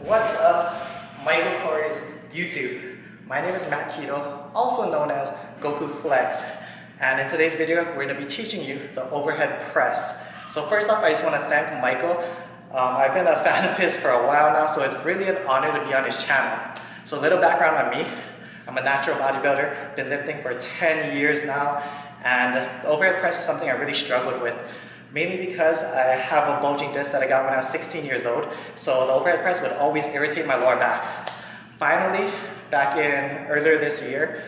What's up, Michael Corey's YouTube? My name is Matt Kido, also known as Goku Flex, and in today's video we're going to be teaching you the overhead press. So first off, I just want to thank Michael. I've been a fan of his for a while now, so it's really an honor to be on his channel. So a little background on me. I'm a natural bodybuilder, been lifting for 10 years now, and the overhead press is something I really struggled with. Mainly because I have a bulging disc that I got when I was 16 years old, so the overhead press would always irritate my lower back. Finally, back in earlier this year,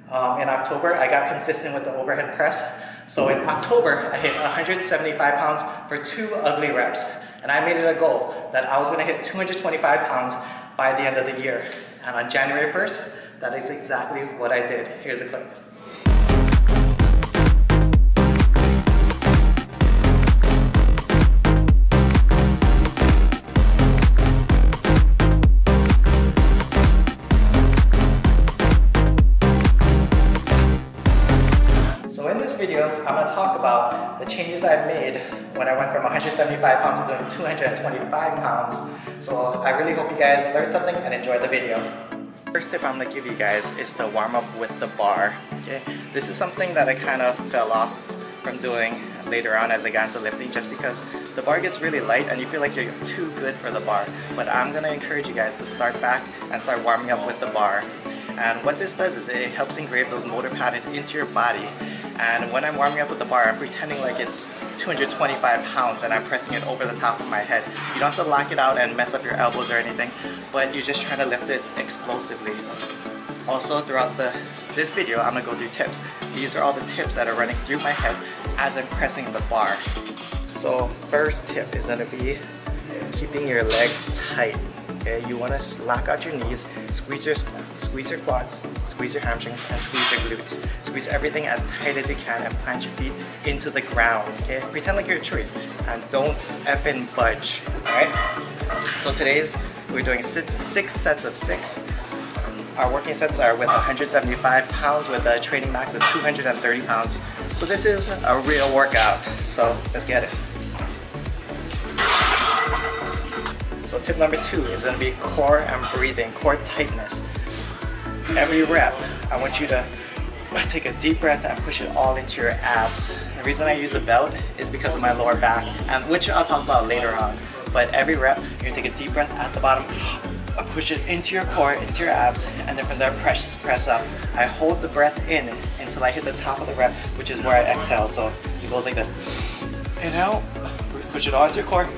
in October, I got consistent with the overhead press. So in October, I hit 175 pounds for 2 ugly reps, and I made it a goal that I was going to hit 225 pounds by the end of the year. And on January 1st, that is exactly what I did. Here's a clip. Video, I'm going to talk about the changes I made when I went from 175 pounds to doing 225 pounds. So I really hope you guys learned something and enjoyed the video. First tip I'm going to give you guys is to warm up with the bar. Okay, this is something that I kind of fell off from doing later on as I got into lifting, just because the bar gets really light and you feel like you're too good for the bar. But I'm going to encourage you guys to start back and start warming up with the bar. And what this does is it helps engrave those motor patterns into your body. And when I'm warming up with the bar, I'm pretending like it's 225 pounds and I'm pressing it over the top of my head. You don't have to lock it out and mess up your elbows or anything, but you're just trying to lift it explosively. Also, throughout this video, I'm going to go through tips. These are all the tips that are running through my head as I'm pressing the bar. So first tip is going to be keeping your legs tight. Okay, you want to lock out your knees, squeeze your quads, squeeze your hamstrings, and squeeze your glutes. Squeeze everything as tight as you can and plant your feet into the ground. Okay, pretend like you're a tree and don't effing budge. All right. So we're doing six sets of 6. Our working sets are with 175 pounds with a training max of 230 pounds. So this is a real workout. So let's get it. So tip number 2 is going to be core and breathing, core tightness. Every rep, I want you to take a deep breath and push it all into your abs. The reason I use a belt is because of my lower back, and which I'll talk about later on. But every rep, you're going to take a deep breath at the bottom, push it into your core, into your abs, and then from there press up. I hold the breath in until I hit the top of the rep, which is where I exhale. So it goes like this. Inhale, push it all into your core.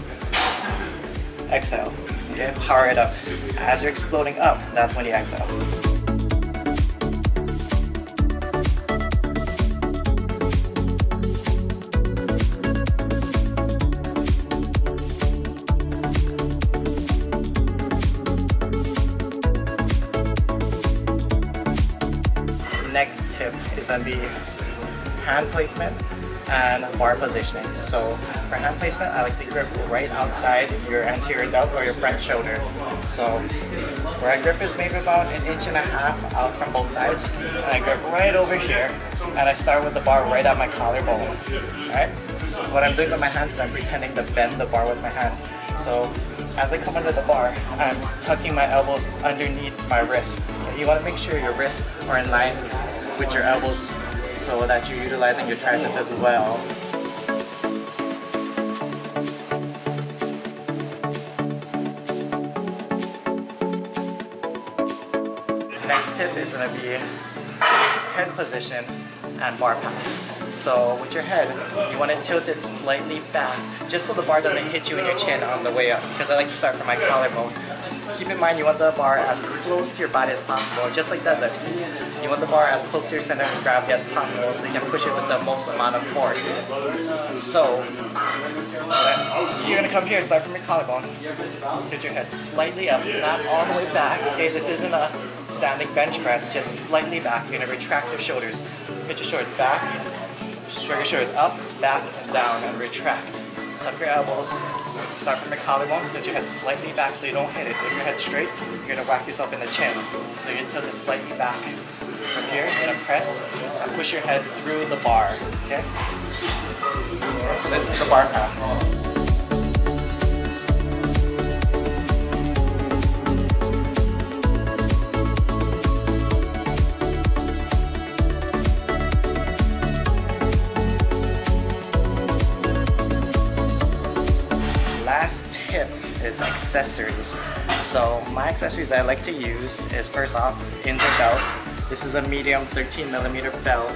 Exhale. Okay, power it up. As you're exploding up, that's when you exhale. Next tip is going to be hand placement and bar positioning. So for hand placement, I like to grip right outside your anterior delt or your front shoulder. So where I grip is maybe about 1.5 inches out from both sides. And I grip right over here, and I start with the bar right at my collarbone. Alright? What I'm doing with my hands is I'm pretending to bend the bar with my hands. So as I come under the bar, I'm tucking my elbows underneath my wrists. You want to make sure your wrists are in line with your elbows so that you're utilizing your triceps as well. Next tip is going to be head position and bar path. So with your head, you want to tilt it slightly back just so the bar doesn't hit you in your chin on the way up, because I like to start from my collarbone. Keep in mind you want the bar as close to your body as possible, just like deadlifts. You want the bar as close to your center of gravity as possible so you can push it with the most amount of force. So you're going to come here, start from your collarbone, tilt your head slightly up, not all the way back. Okay, this isn't a standing bench press, just slightly back. You're going to retract your shoulders. Pitch your shoulders back, shrug your shoulders up, back, and down, and retract. Tuck your elbows. Start from your collarbone, tilt your head slightly back so you don't hit it. If your head's straight, you're going to whack yourself in the chin. So you're going to tilt it slightly back. From here, you're going to press and push your head through the bar. Okay? So this is the bar path. is accessories. So my accessories I like to use is, first off, inner belt. This is a medium 13mm belt.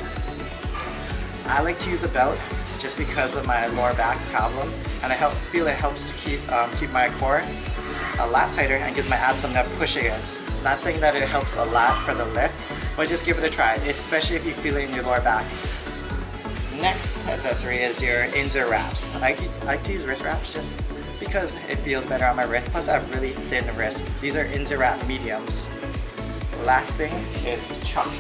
I like to use a belt just because of my lower back problem, and I feel it helps keep my core a lot tighter and gives my abs something to push against. Not saying that it helps a lot for the lift, but just give it a try, especially if you feel it in your lower back. Next accessory is your inner wraps. I like to use wrist wraps just because it feels better on my wrist, plus I have really thin wrists. These are inner wrap mediums. Last thing is chalk.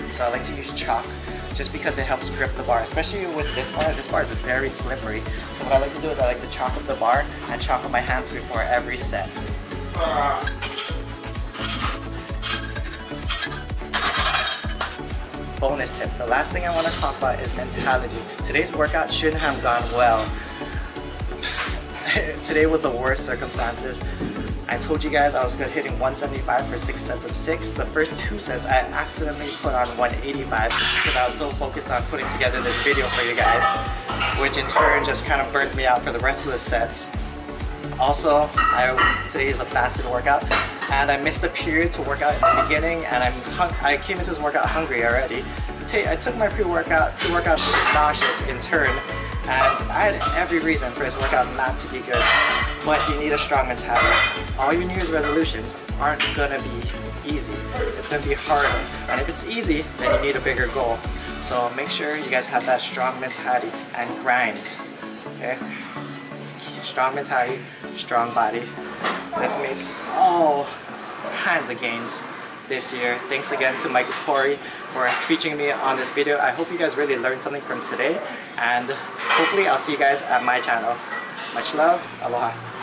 So I like to use chalk just because it helps grip the bar, especially with this bar. This bar is very slippery. So what I like to do is I like to chalk up the bar and chalk up my hands before every set. Bonus tip, the last thing I want to talk about is mentality. Today's workout shouldn't have gone well. Today was the worst circumstances. I told you guys I was good hitting 175 for 6 sets of 6. The first 2 sets I accidentally put on 185 because I was so focused on putting together this video for you guys, which in turn just kind of burnt me out for the rest of the sets. Also, today is a fasted workout and I missed the period to work out in the beginning, and I came into this workout hungry already. I took my pre-workout nauseous in turn, and I had every reason for this workout not to be good. But you need a strong mentality. All your New Year's resolutions aren't gonna be easy. It's gonna be harder. And if it's easy, then you need a bigger goal. So make sure you guys have that strong mentality and grind. Okay? Strong mentality, strong body. Let's make all kinds of gains this year. Thanks again to Michael Corey for featuring me on this video. I hope you guys really learned something from today, and hopefully I'll see you guys at my channel. Much love, aloha.